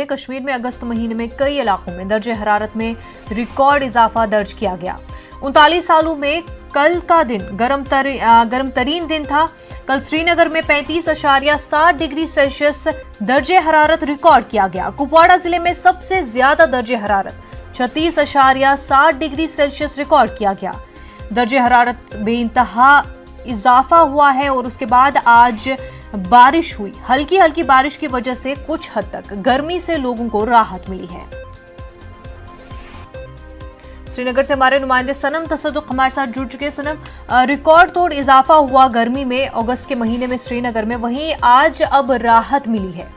कश्मीर में अगस्त महीने में कई इलाकों में दर्जे हरारत में रिकॉर्ड इजाफा दर्ज किया गया। 39 सालों में कल का दिन गर्म तरीन दिन था। कल श्रीनगर में 35.7 डिग्री सेल्सियस दर्जे हरारत रिकॉर्ड किया गया। कुपवाड़ा जिले में सबसे ज्यादा दर्जे हरारत 36.7 डिग्री सेल्सियस रिकॉर्ड किया गया। दर्जे हरारत बेइंतहा इजाफा हुआ है और उसके बाद आज बारिश हुई। हल्की हल्की बारिश की वजह से कुछ हद तक गर्मी से लोगों को राहत मिली है। श्रीनगर से हमारे नुमाइंदे सनम तसद्दुक हमारे साथ जुड़ चुके हैं। सनम, रिकॉर्ड तोड़ इजाफा हुआ गर्मी में अगस्त के महीने में श्रीनगर में, वहीं आज अब राहत मिली है।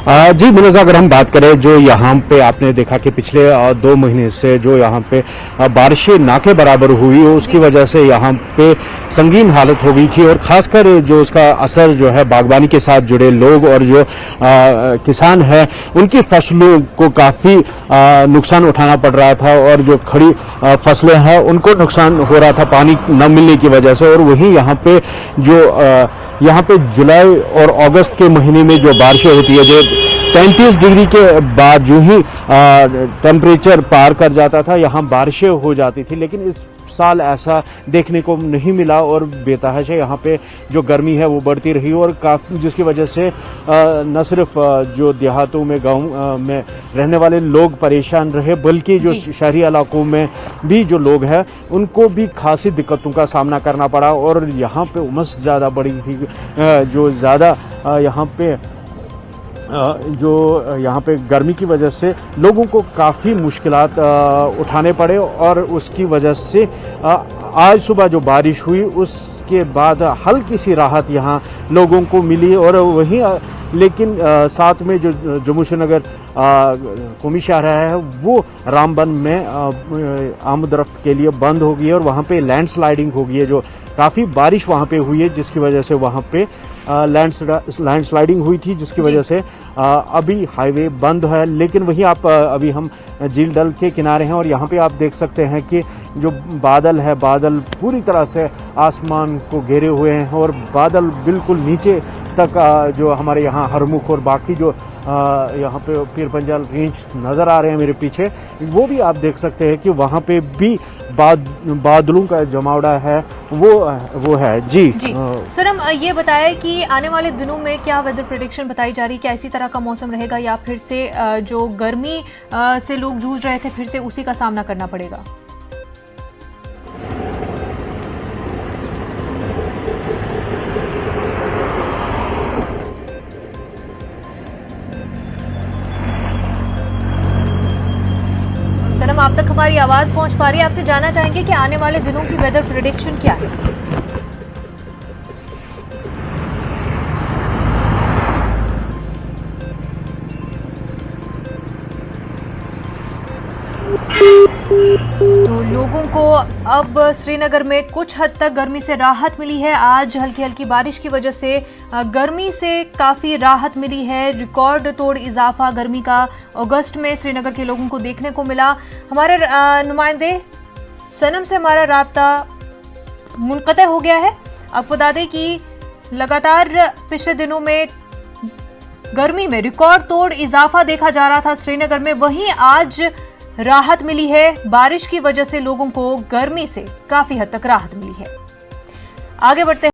जी मुनज़्ज़ा, अगर हम बात करें जो यहाँ पे आपने देखा कि पिछले 2 महीने से जो यहाँ पे बारिशें ना के बराबर हुई, उसकी वजह से यहाँ पे संगीन हालत हो गई थी और खासकर जो उसका असर जो है बागवानी के साथ जुड़े लोग और जो किसान हैं उनकी फसलों को काफ़ी नुकसान उठाना पड़ रहा था और जो खड़ी फसलें हैं उनको नुकसान हो रहा था पानी न मिलने की वजह से। और वहीं यहाँ पे जुलाई और अगस्त के महीने में जो बारिशें होती है, जो 35 डिग्री के बाद जो ही टेम्परेचर पार कर जाता था, यहाँ बारिशें हो जाती थी। लेकिन इस साल ऐसा देखने को नहीं मिला और बेतहाशा यहाँ पे जो गर्मी है वो बढ़ती रही और काफ़ी, जिसकी वजह से न सिर्फ जो देहातों में गाँव में रहने वाले लोग परेशान रहे, बल्कि जो शहरी इलाकों में भी जो लोग हैं उनको भी खासी दिक्कतों का सामना करना पड़ा। और यहाँ पे उमस ज़्यादा बढ़ी थी, जो ज़्यादा यहाँ पे गर्मी की वजह से लोगों को काफ़ी मुश्किलात उठाने पड़े। और उसकी वजह से आज सुबह जो बारिश हुई उसके बाद हल्की सी राहत यहाँ लोगों को मिली। और वहीं लेकिन साथ में जो जम्मू श्रीनगर कौमी शाहराह है वो रामबन में आमदरफ्त के लिए बंद हो गई है और वहाँ पे लैंडस्लाइडिंग हो गई है। जो काफ़ी बारिश वहाँ पे हुई है जिसकी वजह से वहाँ पे लैंडस्लाइडिंग हुई थी, जिसकी वजह से अभी हाईवे बंद है। लेकिन वहीं अभी हम झील डल के किनारे हैं और यहाँ पे आप देख सकते हैं कि जो बादल है, बादल पूरी तरह से आसमान को घेरे हुए हैं और बादल बिल्कुल नीचे तक जो हमारे यहाँ हरमुख और बाकी जो यहाँ पे पीर पंजाल रेंज नज़र आ रहे हैं मेरे पीछे, वो भी आप देख सकते हैं कि वहाँ पे भी बादलों का जमावड़ा है वो है। जी सर, हम ये बताया कि आने वाले दिनों में क्या वेदर प्रेडिक्शन बताई जा रही है, क्या इसी तरह का मौसम रहेगा या फिर से जो गर्मी से लोग जूझ रहे थे फिर से उसी का सामना करना पड़ेगा? सनम, आप तक हमारी आवाज पहुंच पा रही है? आपसे जानना चाहेंगे कि आने वाले दिनों की वेदर प्रेडिक्शन क्या है? तो लोगों को अब श्रीनगर में कुछ हद तक गर्मी से राहत मिली है। आज हल्की हल्की बारिश की वजह से गर्मी से काफ़ी राहत मिली है। रिकॉर्ड तोड़ इजाफा गर्मी का अगस्त में श्रीनगर के लोगों को देखने को मिला। हमारे नुमाइंदे सनम से हमारा राब्ता मुनक़ते हो गया है। आपको बता दें कि लगातार पिछले दिनों में गर्मी में रिकॉर्ड तोड़ इजाफा देखा जा रहा था श्रीनगर में, वहीं आज राहत मिली है। बारिश की वजह से लोगों को गर्मी से काफी हद तक राहत मिली है। आगे बढ़ते हैं।